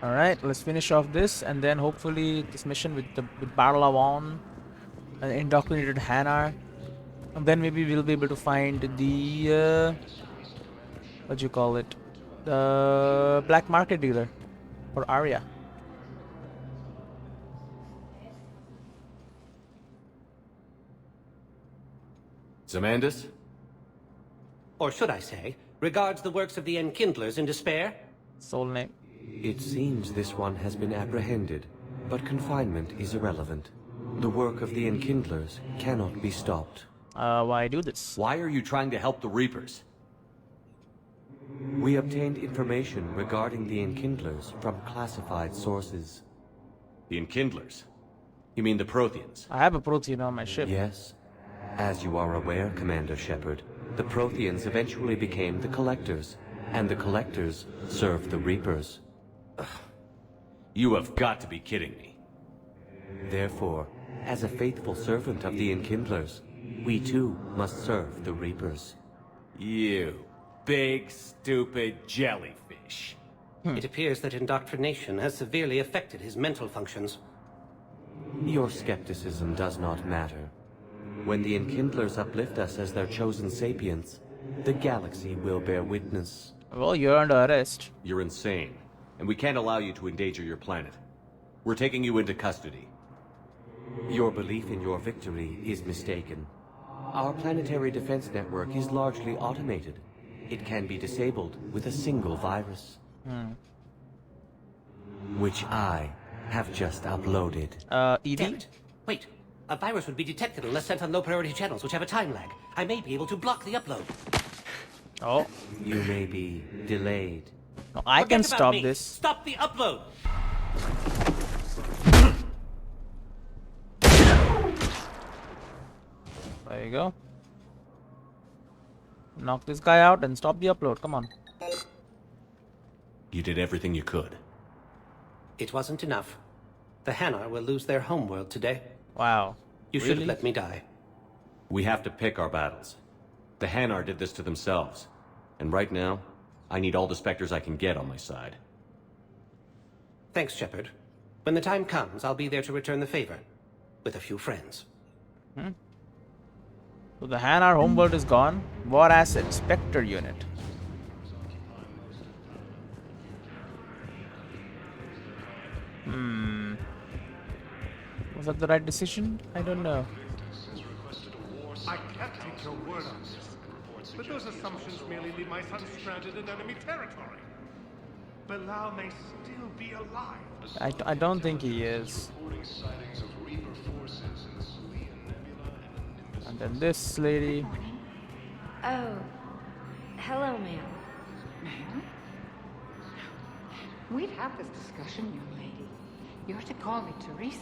Alright, let's finish off this and then hopefully this mission with Barlawan and indoctrinated Hanar. And then maybe we'll be able to find the what do you call it? The black market dealer for Arya. Zamandus? Or should I say, regards the works of the Enkindlers in despair? Soul name. It seems this one has been apprehended, but confinement is irrelevant. The work of the Enkindlers cannot be stopped. Why do this? Why are you trying to help the Reapers? We obtained information regarding the Enkindlers from classified sources. The Enkindlers? You mean the Protheans? I have a protein on my ship. Yes. As you are aware, Commander Shepard, the Protheans eventually became the Collectors, and the Collectors served the Reapers. You have got to be kidding me. Therefore, as a faithful servant of the Enkindlers, we too must serve the Reapers. You big, stupid jellyfish. It appears that indoctrination has severely affected his mental functions. Your skepticism does not matter. When the Enkindlers uplift us as their chosen sapients, the galaxy will bear witness. Well, you're under arrest. You're insane, and we can't allow you to endanger your planet. We're taking you into custody. Your belief in your victory is mistaken. Our planetary defense network is largely automated. It can be disabled with a single virus. Which I have just uploaded. Damn Edie? it. Wait, a virus would be detected unless sent on low-priority channels, which have a time lag. I may be able to block the upload. Oh, You may be delayed. no, I can Forget about stop me. this. Stop the upload! There you go. Knock this guy out and stop the upload. Come on. You did everything you could. It wasn't enough. The Hanar will lose their homeworld today. Wow. You should have let me die. We have to pick our battles. The Hanar did this to themselves. And right now, I need all the Spectres I can get on my side. Thanks, Shepard. When the time comes, I'll be there to return the favor. With a few friends. So the Hanar homeworld is gone. War asset, Spectre unit. Was that the right decision? I don't know. I can't take your word on this, but those assumptions merely leave my son stranded in enemy territory. Bilal may still be alive. I don't think he is. And then this lady. Oh, hello, ma'am. Ma'am? We'd have this discussion, young lady. You're to call me Teresa.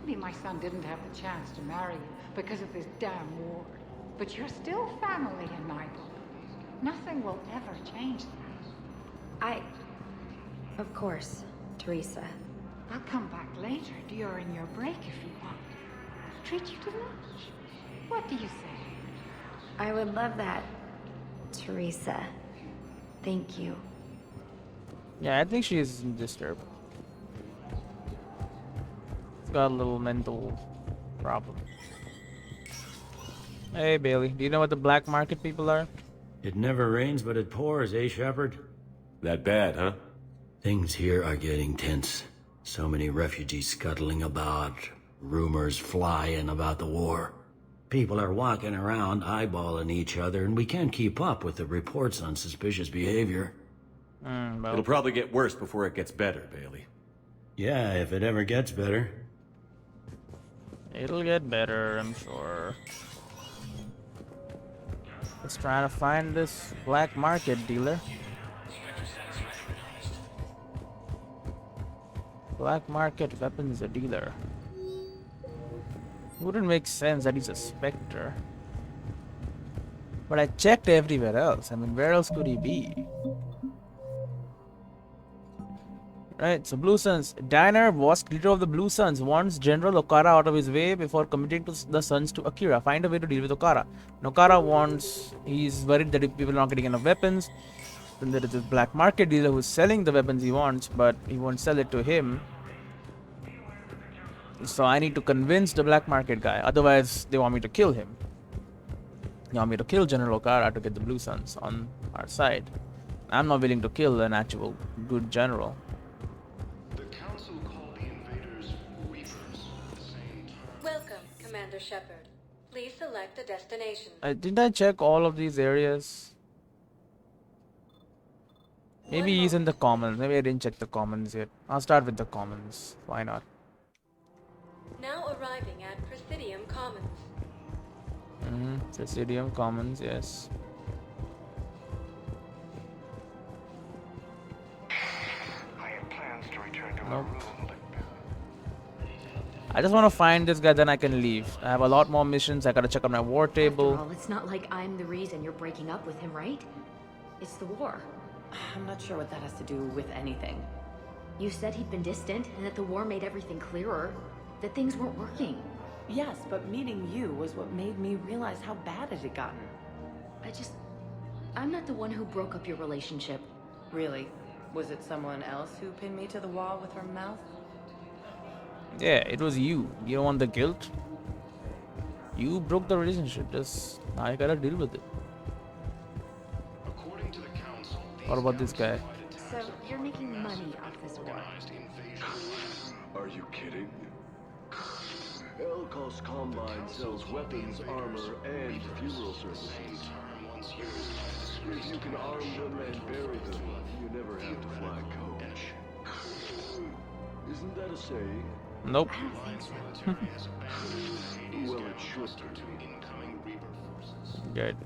Maybe my son didn't have the chance to marry you because of this damn war. But you're still family in my book. Nothing will ever change that. Of course, Teresa. I'll come back later during your break if you want. Treat you to lunch. What do you say? I would love that, Teresa. Thank you. Yeah, I think she is disturbed. She's got a little mental problem. Hey, Bailey. Do you know what the black market people are? It never rains, but it pours, eh, Shepard? That bad, huh? Things here are getting tense. So many refugees scuttling about, rumors flying about the war. People are walking around eyeballing each other, and we can't keep up with the reports on suspicious behavior. Well, It'll probably get worse before it gets better, Bailey. Yeah, if it ever gets better. it'll get better, I'm sure. Let's try to find this black market dealer. Black market weapons dealer. Wouldn't make sense that he's a Spectre. But I checked everywhere else. I mean, where else could he be? Right, so Blue Suns. Diner was leader of the Blue Suns. Wants General Okara out of his way before committing to the Suns to Akira. Find a way to deal with Okara. And Okara wants... He's worried that if people are not getting enough weapons. Then there is this black market dealer who's selling the weapons he wants, but he won't sell it to him. So I need to convince the black market guy. Otherwise, they want me to kill him. They want me to kill General Okara to get the Blue Suns on our side. I'm not willing to kill an actual good general. The Council called the invaders Reapers at the same time. Welcome, Commander Shepard. Please select a destination. Didn't I check all of these areas? Maybe he's in the commons. Maybe I didn't check the commons yet. I'll start with the commons. Why not? Now arriving at Presidium Commons. Presidium commons, yes. I have plans to return to Nope. my room, but I just want to find this guy, then I can leave. I have a lot more missions. I gotta check out my war After table. all, it's not like I'm the reason you're breaking up with him, right? It's the war. I'm not sure what that has to do with anything. You said he'd been distant and that the war made everything clearer. That things weren't working. Yes, but meeting you was what made me realize how bad it had gotten. I'm not the one who broke up your relationship. Really? Was it someone else who pinned me to the wall with her mouth? Yeah, it was you. You don't want the guilt? You broke the relationship. Just now you gotta deal with it. according to the Council, What about this guy? So you're making money off this war. organized invasion. Are you kidding? Elkos Combine sells weapons, armor, and funeral services. If you can arm them and bury them, you never have to fly coach. Isn't that a saying? Nope. I don't think so. Well, it should be. Incoming Reaper forces. Good.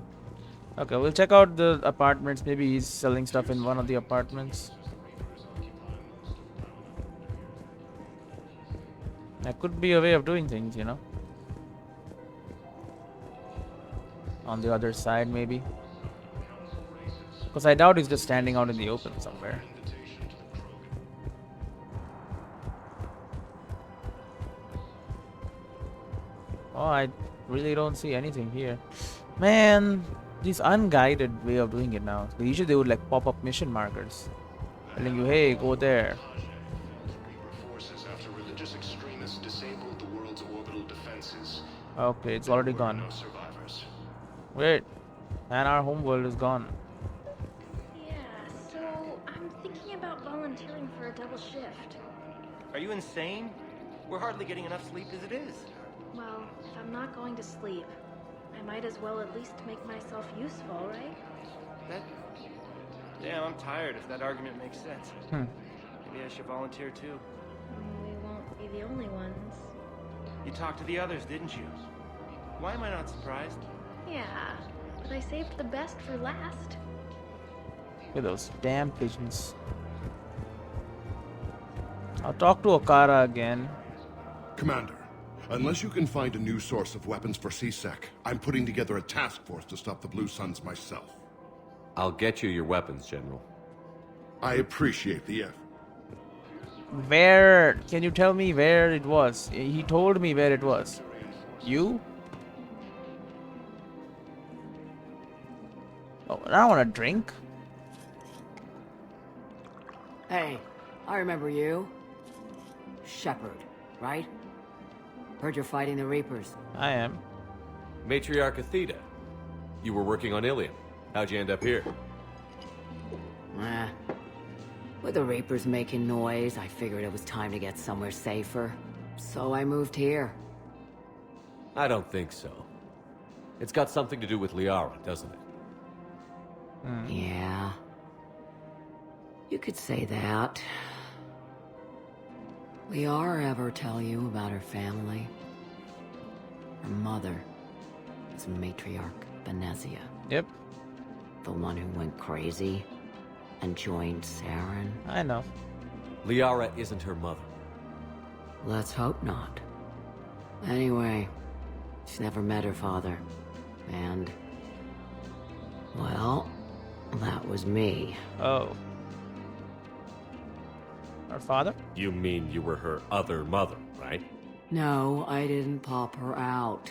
Okay, we'll check out the apartments. Maybe he's selling stuff in one of the apartments. That could be a way of doing things, you know. On the other side, maybe. Because I doubt he's just standing out in the open somewhere. Oh, I really don't see anything here. Man, this unguided way of doing it now. Usually they would like pop up mission markers telling you, hey, go there. Reaper forces after religious extremists disabled the world's orbital defenses. Okay, it's already gone. No survivors. Wait, and our homeworld is gone. Yeah, so I'm thinking about volunteering for a double shift. Are you insane? We're hardly getting enough sleep as it is. Well, if I'm not going to sleep, I might as well at least make myself useful, right? Damn, I'm tired if that argument makes sense. Maybe I should volunteer too. We won't be the only ones. You talked to the others, didn't you? Why am I not surprised? Yeah, but I saved the best for last. Look at those damn pigeons. I'll talk to Okara again. Commander, unless you can find a new source of weapons for CSEC, I'm putting together a task force to stop the Blue Suns myself. I'll get you your weapons, General. I appreciate the effort. Where? Can you tell me where it was? He told me where it was. You? Oh, I don't want to drink. Hey, I remember you. Shepard, right? Heard you're fighting the Reapers. I am. Matriarch Athena, you were working on Ilium. How'd you end up here? With the Reapers making noise, I figured it was time to get somewhere safer. So I moved here. I don't think so. It's got something to do with Liara, doesn't it? Yeah. You could say that. Liara ever tell you about her family? Her mother is Matriarch Benezia. Yep, The one who went crazy and joined Saren. I know. Liara isn't her mother. Let's hope not. Anyway, she's never met her father. And... well, that was me. Oh. Our father? You mean you were her other mother, right? No, I didn't pop her out.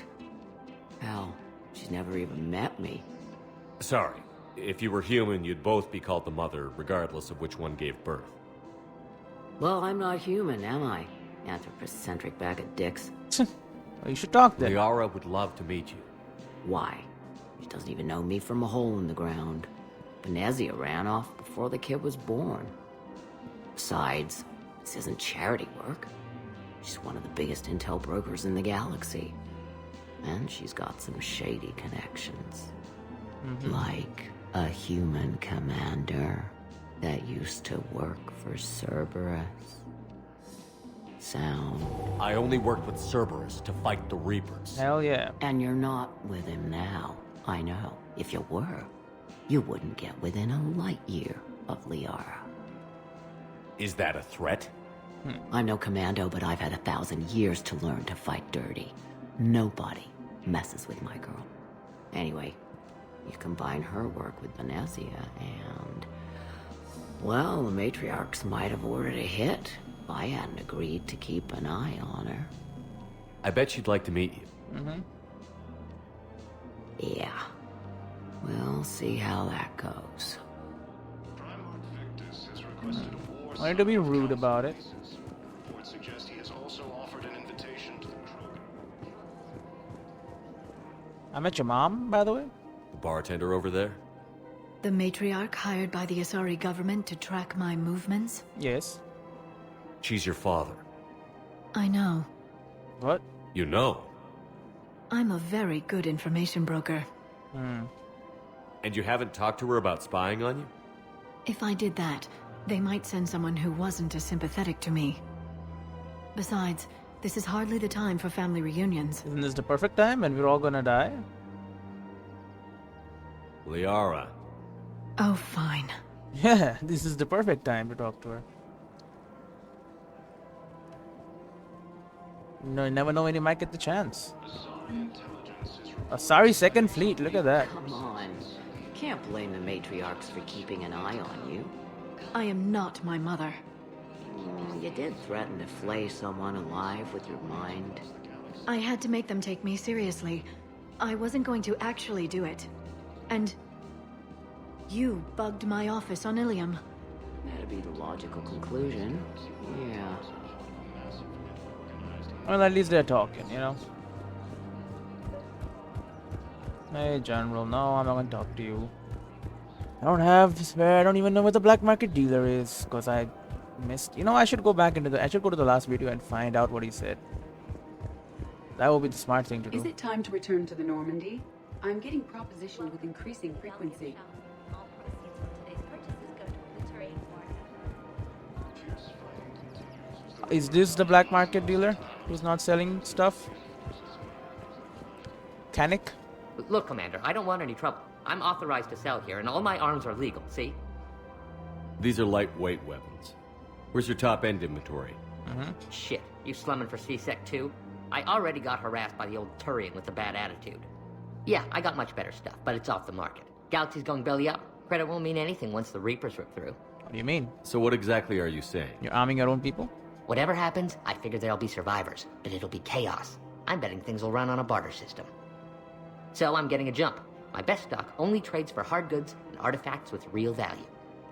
Hell, she's never even met me. Sorry, If you were human, you'd both be called the mother, regardless of which one gave birth. Well, I'm not human, am I? Anthropocentric bag of dicks. Well, you should talk then. Liara would love to meet you. Why? She doesn't even know me from a hole in the ground. Venezia ran off before the kid was born. Besides, this isn't charity work. She's one of the biggest intel brokers in the galaxy. And she's got some shady connections. Like a human commander that used to work for Cerberus. Sound. I only worked with Cerberus to fight the Reapers. Hell yeah. And you're not with him now. I know. If you were, you wouldn't get within a light year of Liara. Is that a threat? I'm no commando, but I've had 1,000 years to learn to fight dirty. Nobody messes with my girl. Anyway, you combine her work with Venezia and... well, the matriarchs might have ordered a hit if I hadn't agreed to keep an eye on her. I bet she'd like to meet you. Yeah. We'll see how that goes. I need to be rude about it. Reports suggest he has also offered an invitation to the crew. I met your mom, by the way. The bartender over there? The matriarch hired by the Asari government to track my movements? Yes. She's your father. I know. What? You know. I'm a very good information broker. And you haven't talked to her about spying on you? If I did that, they might send someone who wasn't as sympathetic to me. Besides, this is hardly the time for family reunions. Isn't this the perfect time when we're all gonna die? Liara. Oh, fine. Yeah, this is the perfect time to talk to her. No, you never know when you might get the chance. Asari second fleet, look at that. Come on. Can't blame the matriarchs for keeping an eye on you. I am not my mother. You did threaten to flay someone alive with your mind. I had to make them take me seriously. I wasn't going to actually do it. And... you bugged my office on Ilium. That'd be the logical conclusion. Yeah. Well, at least they're talking, you know. Hey, General, no, I'm not gonna talk to you. I don't have spare. I don't even know where the black market dealer is, because I missed. You know, I should go back into the. I should go to the last video and find out what he said. That would be the smart thing to do. Is it time to return to the Normandy? I'm getting propositioned with increasing frequency. Is this the black market dealer who's not selling stuff? Canic? Look, Commander, I don't want any trouble. I'm authorized to sell here, and all my arms are legal, see? These are lightweight weapons. Where's your top-end inventory? Shit, you slumming for C-Sec too? I already got harassed by the old Turian with a bad attitude. Yeah, I got much better stuff, but it's off the market. Galaxy's going belly up. Credit won't mean anything once the Reapers rip through. What do you mean? So what exactly are you saying? You're arming your own people? Whatever happens, I figure there'll be survivors, but it'll be chaos. I'm betting things will run on a barter system. So I'm getting a jump. My best stock only trades for hard goods and artifacts with real value.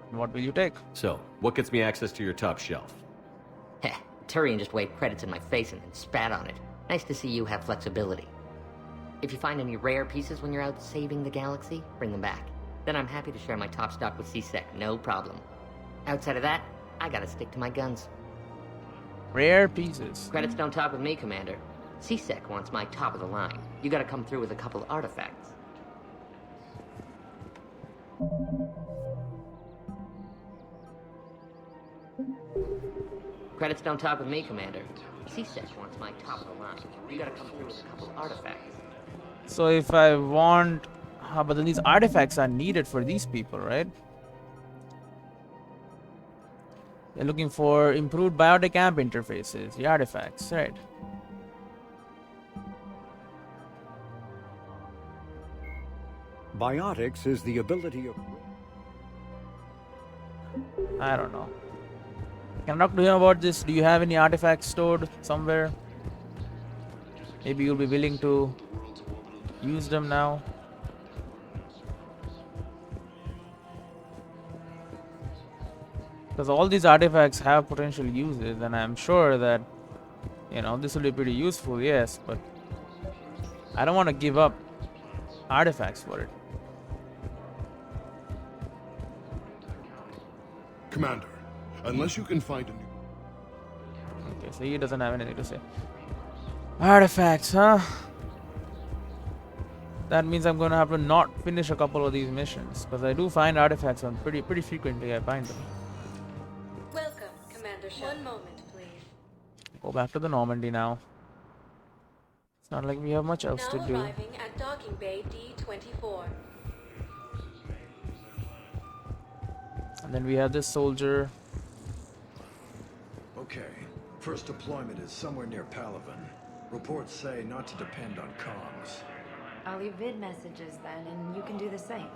And what will you take? So, what gets me access to your top shelf? Heh, Turian just waved credits in my face and then spat on it. Nice to see you have flexibility. If you find any rare pieces when you're out saving the galaxy, bring them back. Then I'm happy to share my top stock with C-Sec, no problem. Outside of that, I gotta stick to my guns. Rare pieces. Credits don't talk with me, Commander. C-Sec wants my top of the line. You gotta come through with a couple artifacts. Credits don't talk with me, Commander. C-Sec wants my top of the line. You gotta come through with a couple artifacts. So if I want... but then these artifacts are needed for these people, right? They're looking for improved biotic amp interfaces. The artifacts, right? Biotics is the ability of... I don't know. Can I talk to him about this? Do you have any artifacts stored somewhere? Maybe you'll be willing to use them now. Because all these artifacts have potential uses, and I'm sure that, you know, this will be pretty useful, yes, but I don't want to give up artifacts for it. Commander, unless you can find a new... Okay, so he doesn't have anything to say. Artifacts, huh? That means I'm gonna have to not finish a couple of these missions, because I do find artifacts on pretty frequently. I find them. Welcome, Commander Shepard. 1 moment, please. Go back to the Normandy now. It's not like we have much else to Now do. arriving at docking bay D-24. And then we have this soldier. Okay. First deployment is somewhere near Palaven. Reports say not to depend on comms. I'll leave vid messages then, and you can do the same.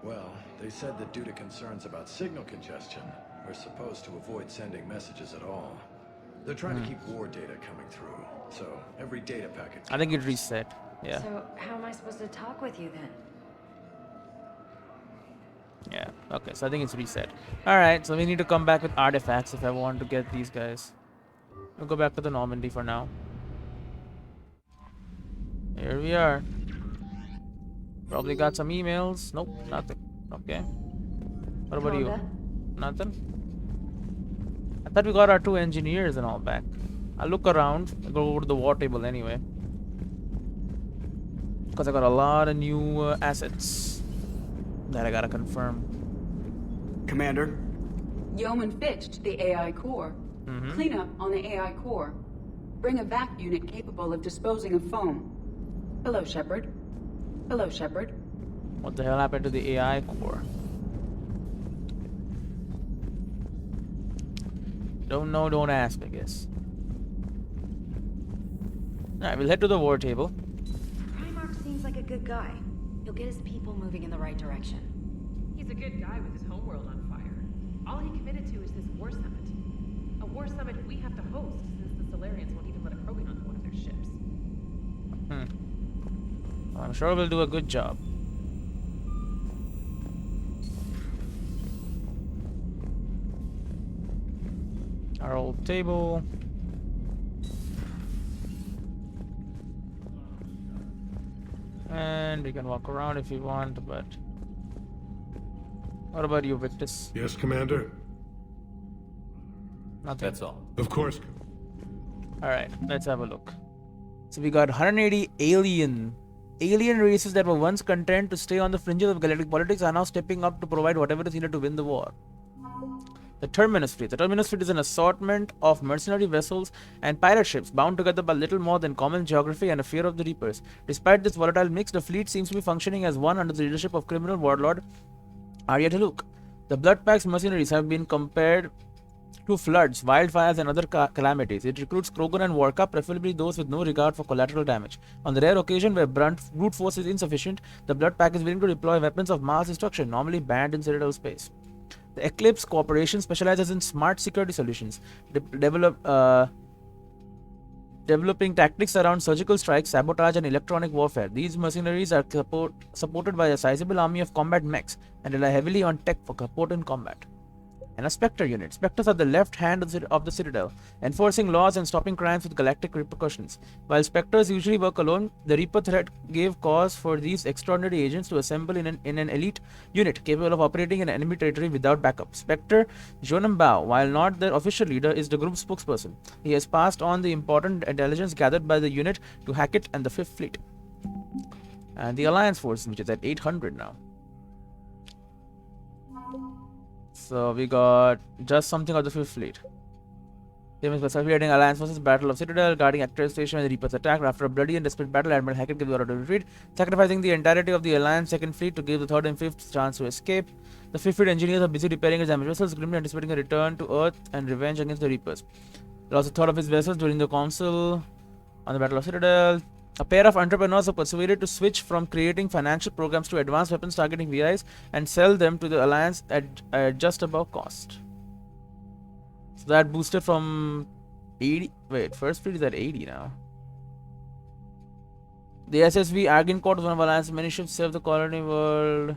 Well, they said that due to concerns about signal congestion, we're supposed to avoid sending messages at all. They're trying to keep war data coming through, so every data packet... I think it reset. Yeah. So, how am I supposed to talk with you then? Yeah. Okay, so I think it's reset. Alright, so we need to come back with artifacts if I want to get these guys. We'll go back to the Normandy for now. Here we are. Probably got some emails. Nope, nothing. Okay. What about you? Nothing? I thought we got our 2 engineers and all back. I'll look around. I'll go over to the war table anyway. Because I got a lot of new assets that I gotta confirm. Commander? Yeoman Fitch to the AI core. Cleanup on the AI core. Bring a vac unit capable of disposing of foam. Hello, Shepard. Hello, Shepard. What the hell happened to the AI core? Don't know, don't ask, I guess. Alright, we'll head to the war table. Primarch seems like a good guy. He'll get his people moving in the right direction. He's a good guy with his homeworld on fire. All he committed to is this war summit. A war summit we have to host since the Solarians won't even let a Krogan onto one of their ships. I'm sure we'll do a good job. Our old table. And we can walk around if you want, but... What about you, Victus? Yes, Commander? Nothing. That's all. Of course. Alright, let's have a look. So we got 180 alien races that were once content to stay on the fringes of galactic politics are now stepping up to provide whatever is needed to win the war. The Terminus Fleet. The Terminus Fleet is an assortment of mercenary vessels and pirate ships bound together by little more than common geography and a fear of the Reapers. Despite this volatile mix, the fleet seems to be functioning as one under the leadership of criminal warlord Arya Taluk. The Bloodpack's mercenaries have been compared to floods, wildfires, and other calamities. It recruits Krogan and Warka, preferably those with no regard for collateral damage. On the rare occasion where brute force is insufficient, the Blood Pack is willing to deploy weapons of mass destruction, normally banned in Citadel space. The Eclipse Corporation specializes in smart security solutions, developing tactics around surgical strikes, sabotage, and electronic warfare. These mercenaries are supported by a sizable army of combat mechs and rely heavily on tech for support in combat. And a Spectre unit. Spectres are the left hand of the Citadel, enforcing laws and stopping crimes with galactic repercussions. While Spectres usually work alone, the Reaper threat gave cause for these extraordinary agents to assemble in an elite unit capable of operating in enemy territory without backup. Spectre Jonam Bao, while not their official leader, is the group's spokesperson. He has passed on the important intelligence gathered by the unit to Hackett and the 5th Fleet. And the Alliance Force, which is at 800 now. So we got just something of the 5th Fleet. Famous for circulating Alliance forces, Battle of Citadel, guarding Active Station when the Reapers attacked. After a bloody and desperate battle, Admiral Hackett gave the order to retreat, sacrificing the entirety of the Alliance 2nd Fleet to give the 3rd and 5th chance to escape. The 5th Fleet engineers are busy repairing its damaged vessels, grimly anticipating a return to Earth and revenge against the Reapers. They also thought of his vessels during the Council on the Battle of Citadel. A pair of entrepreneurs are persuaded to switch from creating financial programs to advanced weapons targeting VIs and sell them to the Alliance at just above cost. So that boosted from 80. Wait, 1st Fleet is at 80 now. The SSV Agincourt was one of Alliance's many ships serve the colony world.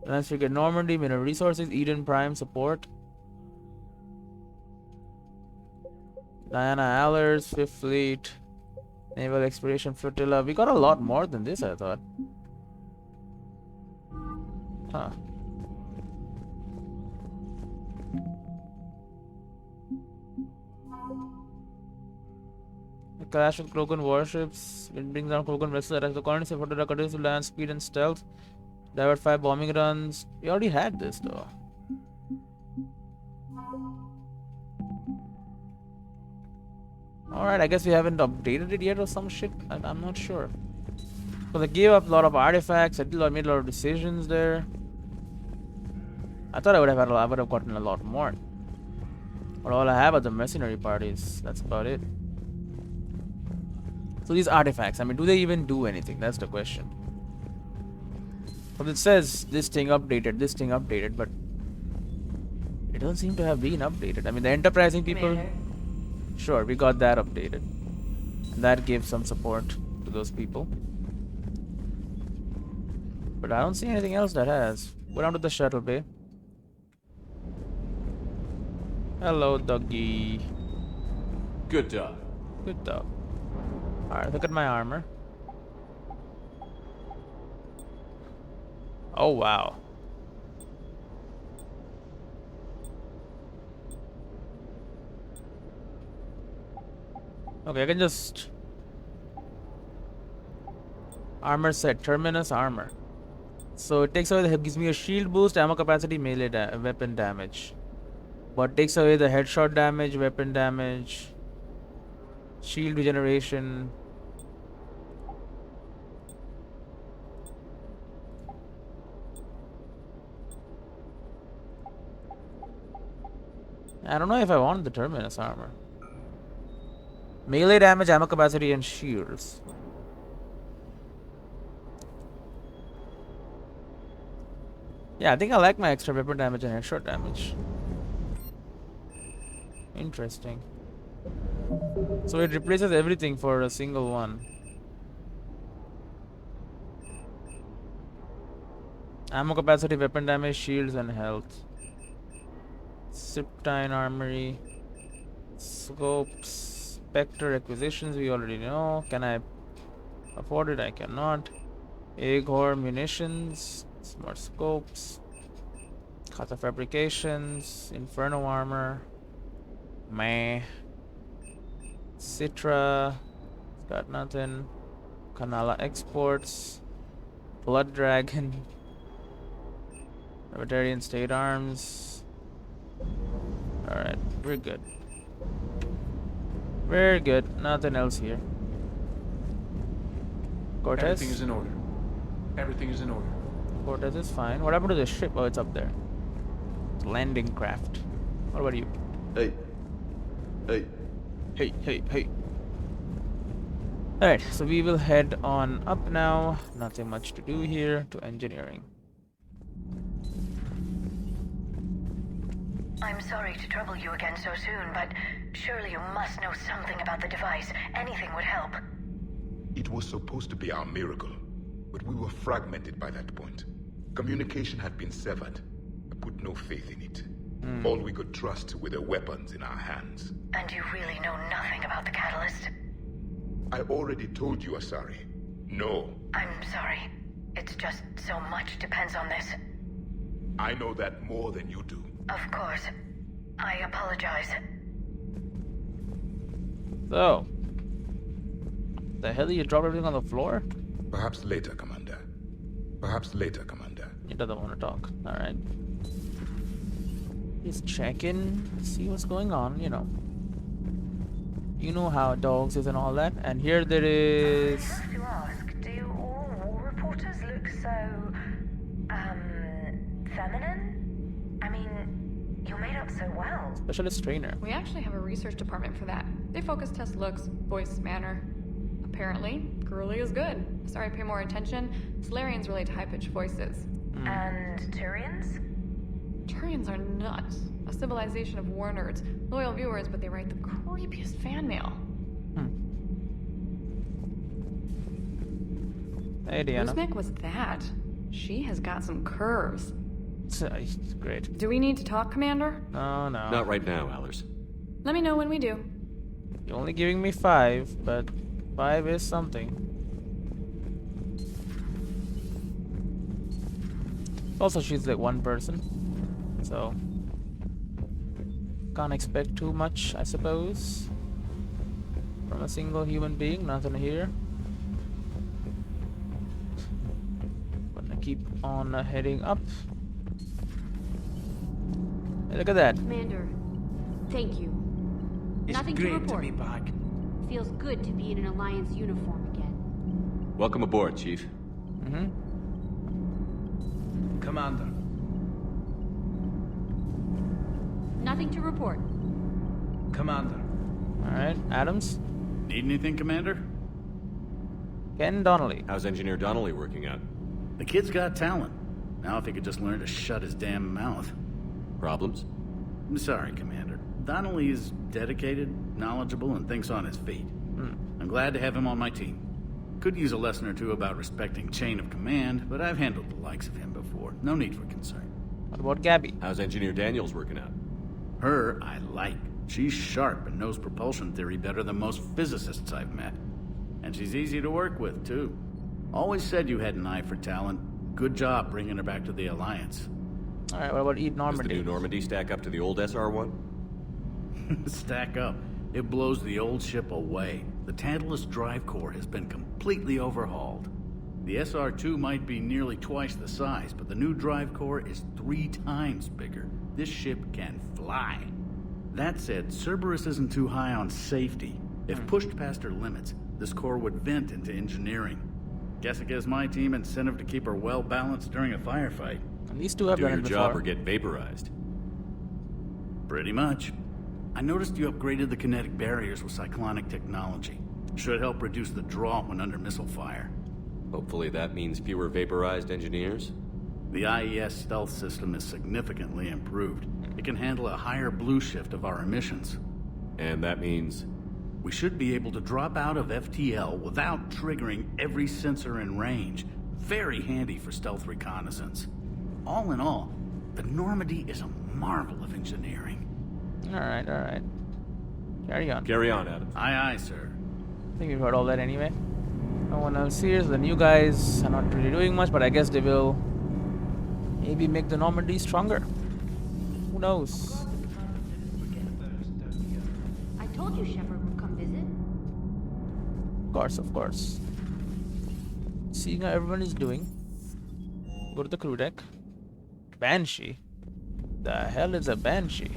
Let's get Normandy, mineral resources, Eden Prime support. Diana Allers, 5th Fleet, Naval Exploration Flotilla. We got a lot more than this, I thought. Huh. The clash with Krogan warships. It brings down Krogan vessels as the colony supported continues to land speed and stealth. Divert 5 bombing runs. We already had this though. Alright, I guess we haven't updated it yet or some shit. I'm not sure. But they gave up a lot of artifacts. I made a lot of decisions there. I thought I would have gotten a lot more. But all I have are the mercenary parties. That's about it. So these artifacts, I mean, do they even do anything? That's the question. But it says this thing updated, but it doesn't seem to have been updated. I mean, the enterprising people, sure, we got that updated. And that gave some support to those people. But I don't see anything else that has. Go down to the shuttle bay. Hello, doggy. Good dog. Good dog. Alright, look at my armor. Oh, wow. Okay, I can just... Armor set. Terminus armor. So it takes away gives me a shield boost, ammo capacity, melee weapon damage. But takes away the headshot damage, weapon damage, shield regeneration. I don't know if I want the Terminus armor. Melee damage, ammo capacity, and shields. Yeah, I think I like my extra weapon damage and headshot damage. Interesting. So it replaces everything for a single one. Ammo capacity, weapon damage, shields, and health. Siptine Armory. Scopes. Spectre acquisitions, we already know. Can I afford it? I cannot. Aghor munitions. Smart scopes. Kata fabrications. Inferno armor. Meh. Citra. It's got nothing. Kanala exports. Blood Dragon. Libertarian State Arms. Alright, we're good. Very good. Nothing else here. Cortez? Everything is in order. Everything is in order. Cortez is fine. What happened to the ship? Oh, it's up there. It's landing craft. What about you? Hey. Hey. Hey, hey, hey. Alright, so we will head on up now. Nothing much to do here. To engineering. I'm sorry to trouble you again so soon, but surely you must know something about the device. Anything would help. It was supposed to be our miracle, but we were fragmented by that point. Communication had been severed. I put no faith in it. All we could trust were the weapons in our hands. And you really know nothing about the catalyst? I already told you, Asari. No. I'm sorry. It's just so much depends on this. I know that more than you do. Of course. I apologize. So, the hell did you drop everything on the floor? Perhaps later, Commander. Perhaps later, Commander. He doesn't want to talk. Alright. Just check in, see what's going on, you know. You know how dogs is and all that. And here there is... I have to ask, do all war reporters look so... feminine? I mean, you're made up so well. Specialist trainer. We actually have a research department for that. They focus test looks, voice, manner. Apparently, girly is good. Sorry, pay more attention. Solarians relate to high-pitched voices. And Turians? Turians are nuts. A civilization of war nerds. Loyal viewers, but they write the creepiest fan mail. Hey, Deanna. Whose mech was that? She has got some curves. It's great. Do we need to talk, Commander? No, no. Not right now, Alice. Let me know when we do. You're only giving me 5, but 5 is something. Also, she's like one person, so can't expect too much, I suppose, from a single human being. Nothing here. Gonna keep on heading up. Hey, look at that. Commander, thank you. It's Nothing great to report. be back. Feels good to be in an Alliance uniform again. Welcome aboard, Chief. Commander. Nothing to report. Commander. Alright, Adams. Need anything, Commander? Ken Donnelly. How's Engineer Donnelly working out? The kid's got talent. Now if he could just learn to shut his damn mouth. Problems? I'm sorry, Commander. Donnelly is dedicated, knowledgeable, and thinks on his feet. I'm glad to have him on my team. Could use a lesson or two about respecting chain of command, but I've handled the likes of him before. No need for concern. What about Gabby? How's Engineer Daniels working out? Her, I like. She's sharp and knows propulsion theory better than most physicists I've met. And she's easy to work with, too. Always said you had an eye for talent. Good job bringing her back to the Alliance. Alright, what about Eat Normandy? Does the new Normandy stack up to the old SR-1? Stack up. It blows the old ship away. The Tantalus drive core has been completely overhauled. The SR-2 might be nearly twice the size, but the new drive core is 3 times bigger. This ship can fly. That said, Cerberus isn't too high on safety. If pushed past her limits, this core would vent into engineering. Guess it gives my team incentive to keep her well balanced during a firefight. And these two have Do done your it job before. or get vaporized. Pretty much. I noticed you upgraded the kinetic barriers with cyclonic technology. Should help reduce the draw when under missile fire. Hopefully that means fewer vaporized engineers? The IES stealth system is significantly improved. It can handle a higher blue shift of our emissions. And that means? We should be able to drop out of FTL without triggering every sensor in range. Very handy for stealth reconnaissance. All in all, the Normandy is a marvel of engineering. Alright, alright. Carry on. Carry on, Adams. Aye, aye, sir. I think we've heard all that anyway. No one else here, so the new guys are not really doing much, but I guess they will maybe make the Normandy stronger. Who knows? I told you Shepard would come visit. Of course, of course. Seeing how everyone is doing. Go to the crew deck. Banshee? The hell is a Banshee?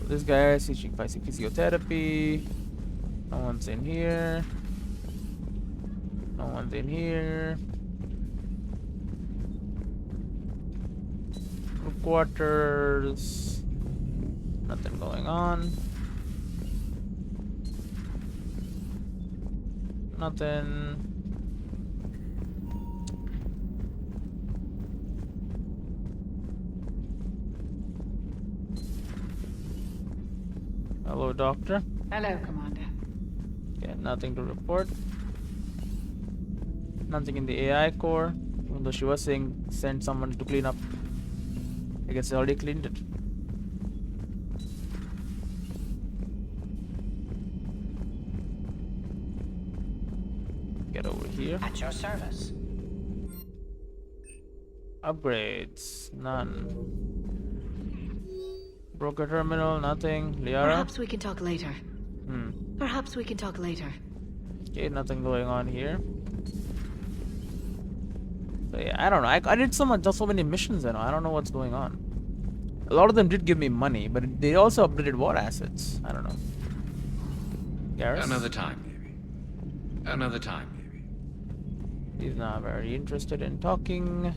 This guy is teaching physiotherapy. No one's in here. No one's in here. Group quarters. Nothing going on. Nothing. Hello, Doctor. Hello, Commander. Yeah, nothing to report. Nothing in the AI core, even though she was saying send someone to clean up. I guess they already cleaned it. Get over here. At your service. Upgrades, none. Broker terminal, nothing. Liara? Perhaps we can talk later. Perhaps we can talk later. Okay, nothing going on here. So yeah, I don't know. I did so many missions, you know. I don't know what's going on. A lot of them did give me money, but they also upgraded war assets. I don't know. Garrus? Another time, baby. Another time, baby. He's not very interested in talking.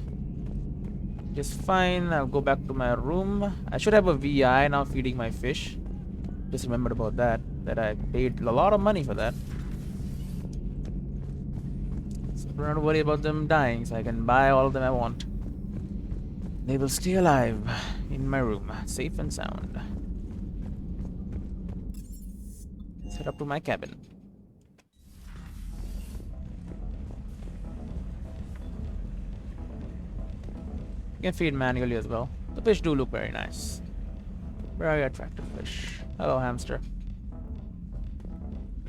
Just fine. I'll go back to my room. I should have a VI now feeding my fish. Just remembered about that. That I paid a lot of money for that. So don't have to worry about them dying, so I can buy all of them I want. They will stay alive in my room, safe and sound. Let's head up to my cabin. You can feed manually as well. The fish do look very nice. Very attractive fish. Hello, hamster.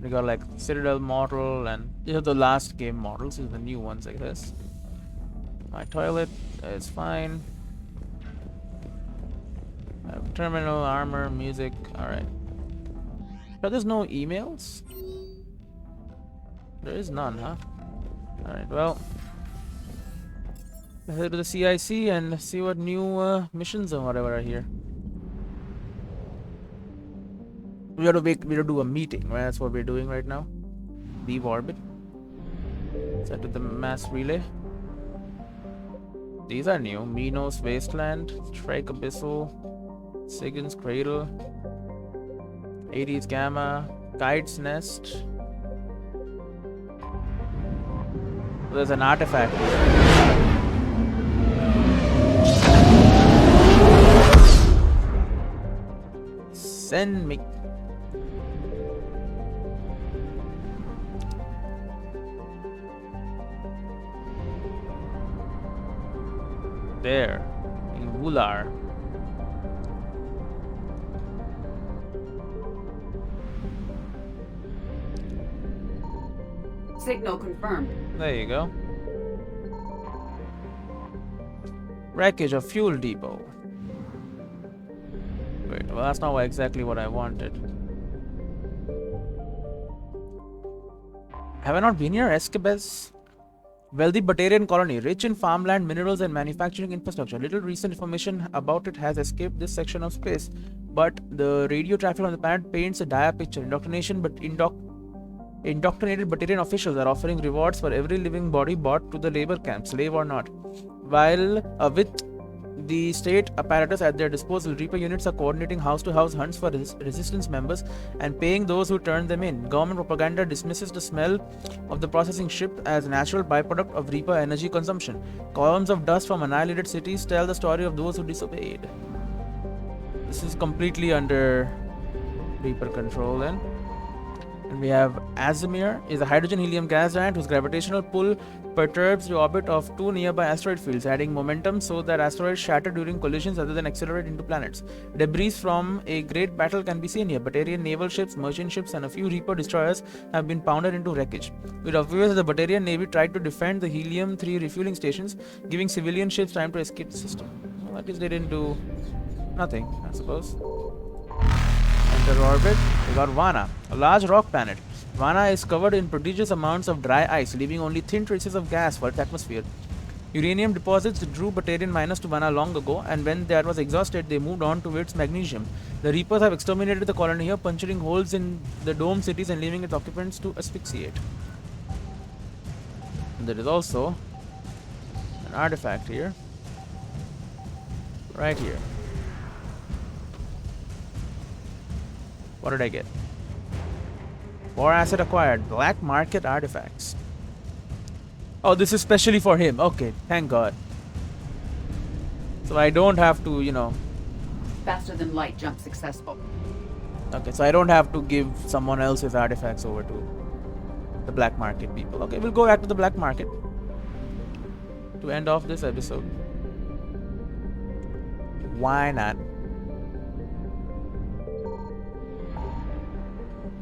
We got like Citadel model, and these are the last game models. These are the new ones, I guess. My toilet is fine. Terminal, armor, music. Alright. But there's no emails? There is none, huh? Alright, well. Let's head to the CIC and see what new missions or whatever are here. We gotta do a meeting, right? That's what we're doing right now. Leave orbit. Set to the mass relay. These are new. Minos Wasteland, Strike Abyssal, Sigan's Cradle, 80s Gamma, Guide's Nest. There's an artifact here. Send me. There, in Wular. Signal confirmed. There you go. Wreckage of fuel depot. Wait, well that's not exactly what I wanted. Have I not been here? Escabez? Wealthy Batarian colony, rich in farmland, minerals and manufacturing infrastructure. Little recent information about it has escaped this section of space, but the radio traffic on the planet paints a dire picture. Indoctrinated Batarian officials are offering rewards for every living body brought to the labor camp, slave or not. While with the state apparatus at their disposal, Reaper units are coordinating house-to-house hunts for resistance members and paying those who turn them in. Government propaganda dismisses the smell of the processing ship as a natural byproduct of Reaper energy consumption. Columns of dust from annihilated cities tell the story of those who disobeyed. This is completely under Reaper control then. And we have Azimir, is a hydrogen-helium gas giant whose gravitational pull perturbs the orbit of two nearby asteroid fields, adding momentum so that asteroids shatter during collisions rather than accelerate into planets. Debris from a great battle can be seen here. Batarian naval ships, merchant ships, and a few Reaper destroyers have been pounded into wreckage. It appears that the Batarian Navy tried to defend the helium-3 refueling stations, giving civilian ships time to escape the system. Well, at least they didn't do nothing, I suppose. Enter orbit. We got Vana, a large rock planet. Vana is covered in prodigious amounts of dry ice, leaving only thin traces of gas for its atmosphere. Uranium deposits drew Batarian miners to Vana long ago, and when that was exhausted, they moved on to its magnesium. The Reapers have exterminated the colony here, puncturing holes in the dome cities and leaving its occupants to asphyxiate. And there is also an artifact here. Right here. What did I get? War asset acquired. Black market artifacts. Oh, this is specially for him. Okay, thank God. So I don't have to, you know. Faster than light jump successful. Okay, so I don't have to give someone else's artifacts over to the black market people. Okay, we'll go back to the black market to end off this episode. Why not?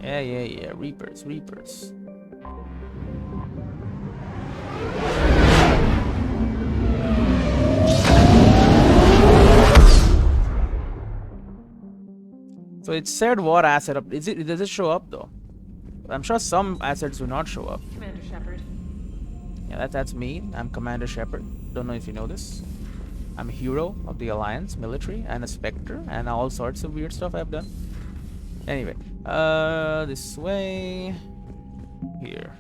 Yeah. Reapers. So it said war asset up. Does it show up though? I'm sure some assets do not show up. Commander Shepard. Yeah, that's me. I'm Commander Shepard. Don't know if you know this. I'm a hero of the Alliance military and a Spectre and all sorts of weird stuff I've done. Anyway, this way. Here.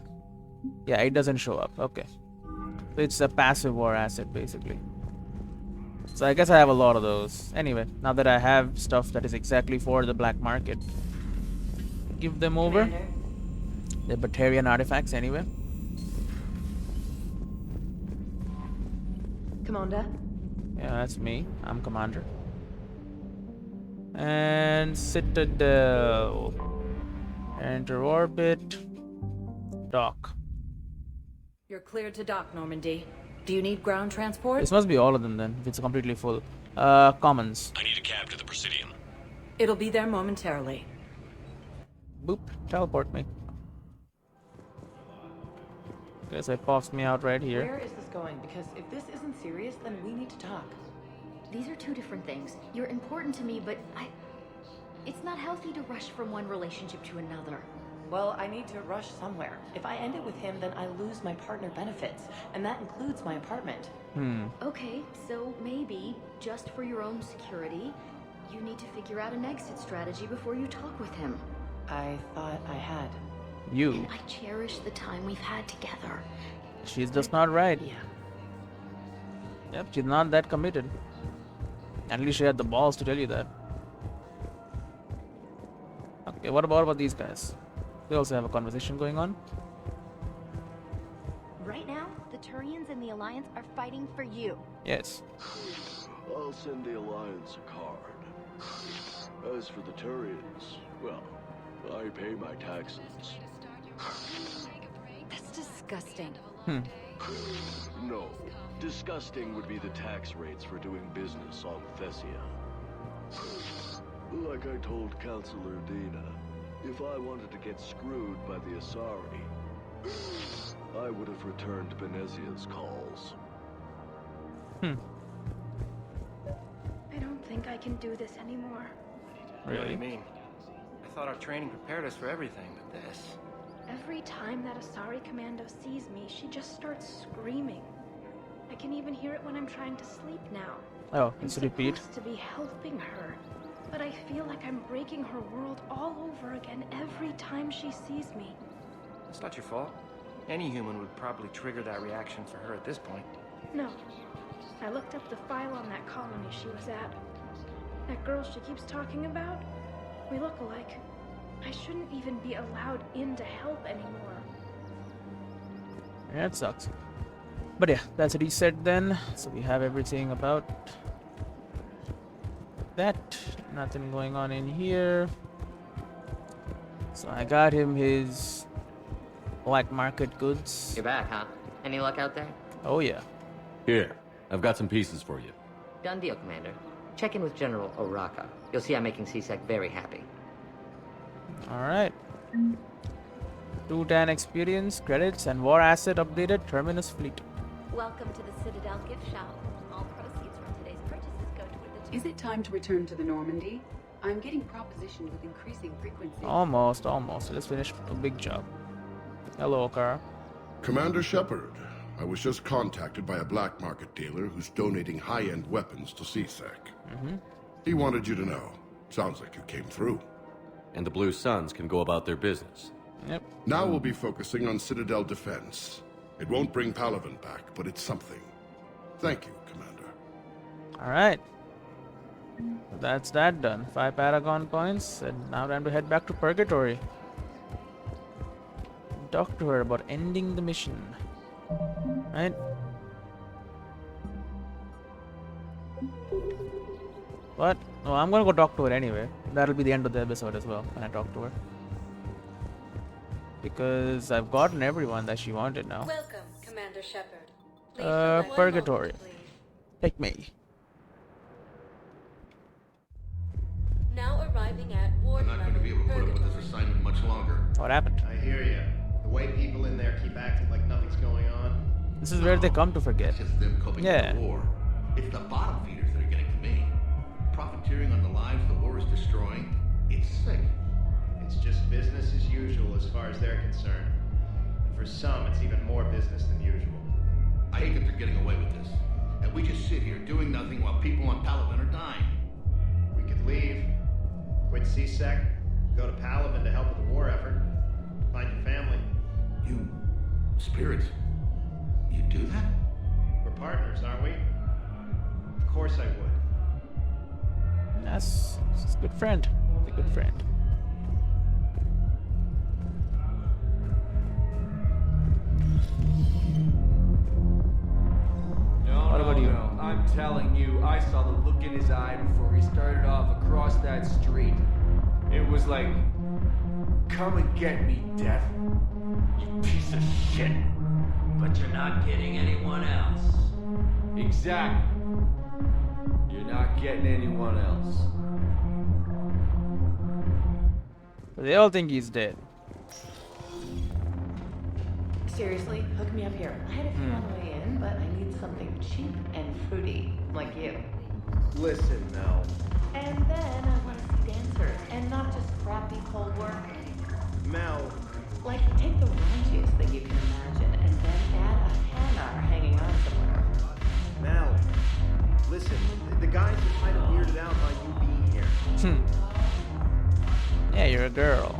Yeah, it doesn't show up. Okay. So it's a passive war asset basically. So I guess I have a lot of those. Anyway, now that I have stuff that is exactly for the black market, give them over. Commander. The Batarian artifacts anyway. Commander. Yeah, that's me. I'm Commander. And Citadel. Enter orbit. Dock. You're cleared to dock, Normandy. Do you need ground transport? This must be all of them then, if it's completely full. Commons. I need a cab to the Presidium. It'll be there momentarily. Boop. Teleport me. Guess it pops me out right here. Where is this going? Because if this isn't serious, then we need to talk. These are two different things. You're important to me, but it's not healthy to rush from one relationship to another. Well, I need to rush somewhere. If I end it with him, then I lose my partner benefits, and that includes my apartment. Okay, so maybe, just for your own security, you need to figure out an exit strategy before you talk with him. I thought I had. You. I cherish the time we've had together. She's just not right. Yeah. Yep, she's not that committed. At least she had the balls to tell you that. Okay, what about these guys? They also have a conversation going on. Right now, the Turians and the Alliance are fighting for you. Yes. I'll send the Alliance a card. As for the Turians, well, I pay my taxes. That's disgusting. No. Disgusting would be the tax rates for doing business on Thessia. Like I told Counselor Dina, if I wanted to get screwed by the Asari, I would have returned Benezia's calls. I don't think I can do this anymore. Really? What do you mean? I thought our training prepared us for everything, but this... Every time that Asari Commando sees me, she just starts screaming. I can even hear it when I'm trying to sleep now. Oh, let's repeat. I'm supposed to be helping her, but I feel like I'm breaking her world all over again every time she sees me. It's not your fault. Any human would probably trigger that reaction for her at this point. No. I looked up the file on that colony she was at. That girl she keeps talking about, we look alike. I shouldn't even be allowed in to help anymore. Yeah, it sucks. But yeah, that's a reset then. So we have everything about that. Nothing going on in here. So I got him his black market goods. You're back, huh? Any luck out there? Oh yeah. Here, I've got some pieces for you. Done deal, Commander. Check in with General Oraka. You'll see I'm making CSEC very happy. Alright. 210 experience, credits, and war asset updated Terminus fleet. Welcome to the Citadel gift shop. All proceeds from today's purchases go toward the... Is it time to return to the Normandy? I'm getting propositioned with increasing frequency. Almost. Let's finish a big job. Hello, Okara. Commander Shepard, I was just contacted by a black market dealer who's donating high-end weapons to CSEC. He wanted you to know. Sounds like you came through. And the Blue Suns can go about their business. Yep. Now we'll be focusing on Citadel defense. It won't bring Palaven back, but it's something. Thank you, Commander. Alright. That's that done. 5 Paragon points, and now time to head back to Purgatory. Talk to her about ending the mission. Right? What? No, I'm gonna go talk to her anyway. That'll be the end of the episode as well, when I talk to her. Because I've gotten everyone that she wanted now. Welcome, Commander Shepard. Purgatory. Take me. Now arriving at Ward I'm not going to be able to put up with this assignment much longer. What happened? I hear you. The way people in there keep acting like nothing's going on. This is where they come to forget. It's just them coping with the war. It's the bottom feeders that are getting to me. Profiteering on the lives the war is destroying. It's sick. It's just business as usual as far as they're concerned. And for some, it's even more business than usual. I hate that they're getting away with this. And we just sit here doing nothing while people on Palaven are dying. We could leave. Quit CSEC. Go to Palaven to help with the war effort. Find your family. You... spirits... you do that? We're partners, aren't we? Of course I would. Yes, he's a good friend. A good friend. What about you? I'm telling you, I saw the look in his eye before he started off across that street. It was like, come and get me, Death. You piece of shit. But you're not getting anyone else. Exactly. You're not getting anyone else. They all think he's dead. Seriously, hook me up here. I had a few on the way in, but I need something cheap and fruity, like you. Listen, Mel. And then I want to see dancers, and not just crappy cold work. Mel. Like, take the raunchiest thing you can imagine, and then add a Hanar hanging on somewhere. Mel, listen, the guys are kind of weirded out by you being here. Yeah, you're a girl.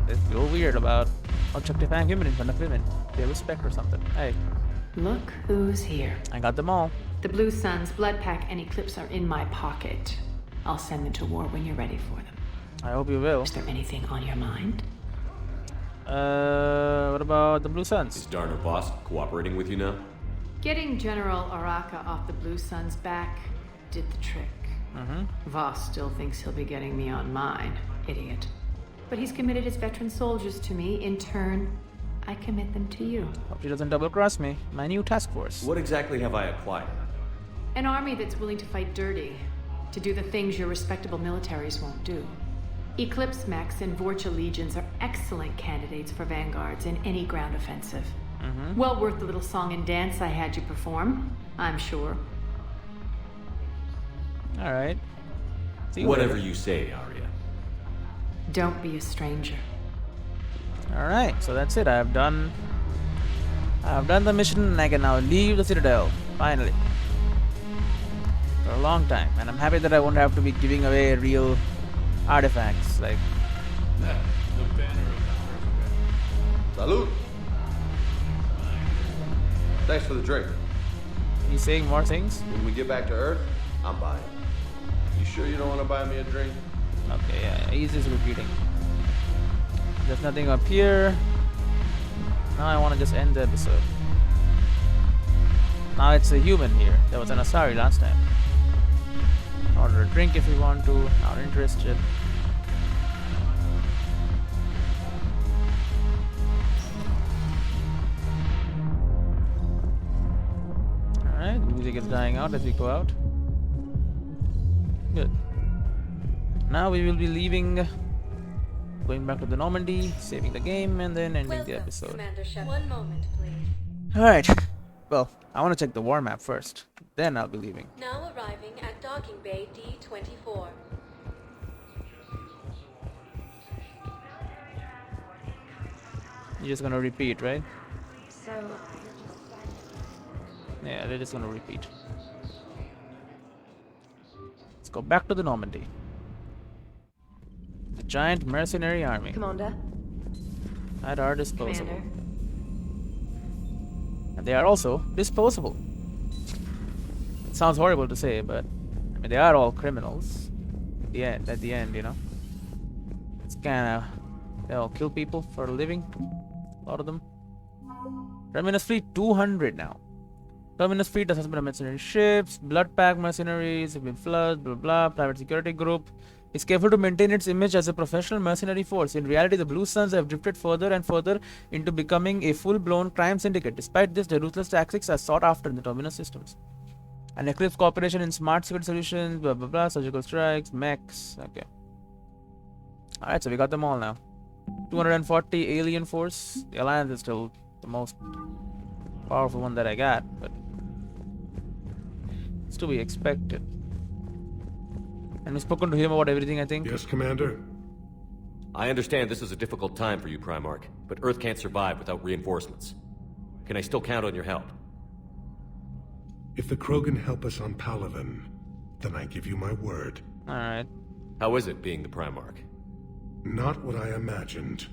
They feel weird about objectifying women in front of women. They respect or something. Hey. Look who's here. I got them all. The Blue Suns, Blood Pack, and Eclipse are in my pocket. I'll send them to war when you're ready for them. I hope you will. Is there anything on your mind? What about the Blue Suns? Is Darner Boss cooperating with you now? Getting General Araka off the Blue Suns' back did the trick. Voss still thinks he'll be getting me on mine. Idiot. But he's committed his veteran soldiers to me. In turn, I commit them to you. Hope she doesn't double-cross me. My new task force. What exactly have I acquired? An army that's willing to fight dirty. To do the things your respectable militaries won't do. Eclipse Mechs and Vorcha Legions are excellent candidates for vanguards in any ground offensive. Well worth the little song and dance I had you perform, I'm sure. Alright. Whatever you say, Arya. Don't be a stranger. Alright, so that's it. I've done the mission and I can now leave the Citadel. Finally. For a long time. And I'm happy that I won't have to be giving away real artifacts. Like The banner of the Salud. Thanks for the drink. He's saying more things? When we get back to Earth, I'm buying. You sure you don't want to buy me a drink? Okay, yeah, he's just repeating. There's nothing up here. Now I want to just end the episode. Now it's a human here. There was an Asari last time. Order a drink if you want to. Not interested. Alright, the music is dying out as we go out. Good. Now we will be leaving, going back to the Normandy, saving the game, and then ending the episode. Commander Shepard. 1 moment, please. Alright. Well, I want to check the war map first. Then I'll be leaving. Now arriving at docking bay D24. You're just gonna repeat, right? So, Yeah, they're just gonna repeat. Let's go back to the Normandy. The giant mercenary army. Commander. At our disposal. Commander. And they are also disposable. It sounds horrible to say, but I mean they are all criminals. At the end, you know. It's kinda they all kill people for a living. A lot of them. Terminus fleet 200 now. Terminus fleet has been mercenary ships, blood pack mercenaries, have been floods, blah blah, private security group. Is careful to maintain its image as a professional mercenary force. In reality, the Blue Suns have drifted further and further into becoming a full-blown crime syndicate. Despite this, their ruthless tactics are sought after in the Terminus systems. An Eclipse cooperation in smart security solutions, blah blah blah, surgical strikes, mechs. Okay. Alright, so we got them all now. 240 alien force. The Alliance is still the most powerful one that I got, but it's to be expected. And we've spoken to him about everything, I think. Yes, Commander? I understand this is a difficult time for you, Primarch, but Earth can't survive without reinforcements. Can I still count on your help? If the Krogan help us on Palaven, then I give you my word. Alright. How is it being the Primarch? Not what I imagined.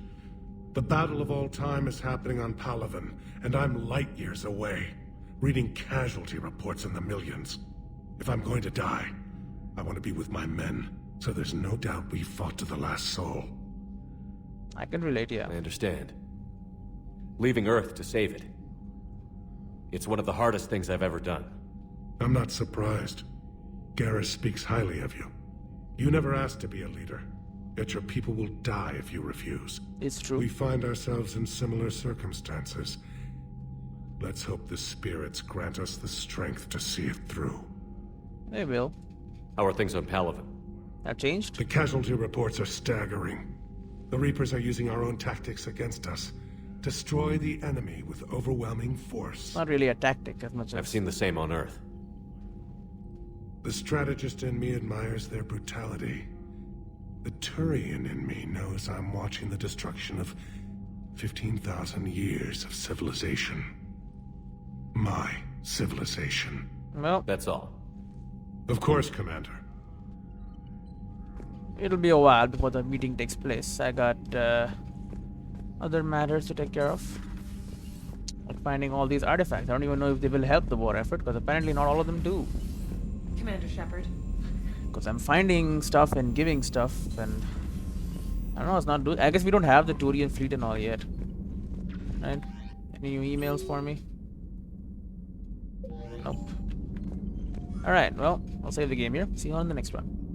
The battle of all time is happening on Palaven, and I'm light years away, reading casualty reports in the millions. If I'm going to die, I want to be with my men, so there's no doubt we fought to the last soul. I can relate, yeah. I understand. Leaving Earth to save it. It's one of the hardest things I've ever done. I'm not surprised. Garrus speaks highly of you. You never asked to be a leader, yet your people will die if you refuse. It's true. We find ourselves in similar circumstances. Let's hope the spirits grant us the strength to see it through. They will. How are things on Palaven? Have changed? The casualty reports are staggering. The Reapers are using our own tactics against us. Destroy the enemy with overwhelming force. Not really a tactic as much as... I've seen the same on Earth. The strategist in me admires their brutality. The Turian in me knows I'm watching the destruction of 15,000 years of civilization. My civilization. Well, that's all. Of course, Commander. It'll be a while before the meeting takes place. I got other matters to take care of. Like finding all these artifacts. I don't even know if they will help the war effort, because apparently not all of them do. Commander Shepard. Because I'm finding stuff and giving stuff, and I don't know, it's not doing. I guess we don't have the Turian fleet and all yet. Right? Any new emails for me? Nope. Alright, well, I'll save the game here. See you on the next one.